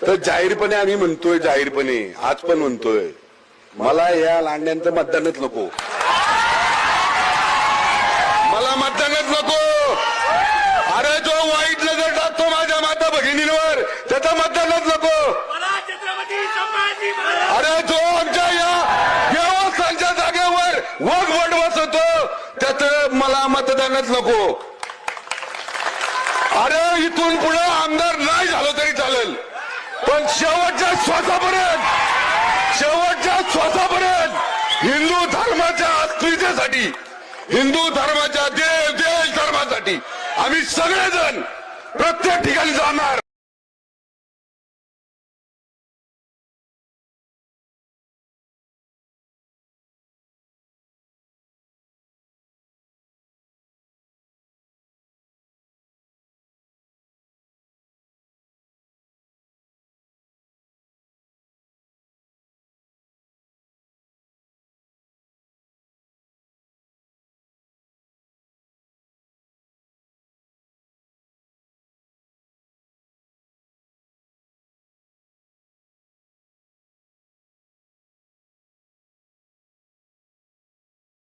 तर जाहीरपणे आम्ही म्हणतोय, जाहीरपणे आज पण म्हणतोय, मला या लांड्यांचं मतदानच नको, मला मतदानच नको. अरे जो वाईट नजर टाकतो माझ्या माता भगिनींवर त्याचं मतदानच नको. अरे जो आमच्या या देवस्थानच्या जागेवर वगवट बसवतो त्याचं मला मतदानच नको. अरे इथून पुढे आमदार नाही झालो तरी चालेल, पण शेवटच्या श्वासापर्यंत हिंदू धर्माच्या अस्मितेसाठी, हिंदू धर्माच्या देश धर्मासाठी आम्ही सगळेजण प्रत्येक ठिकाणी जाणार.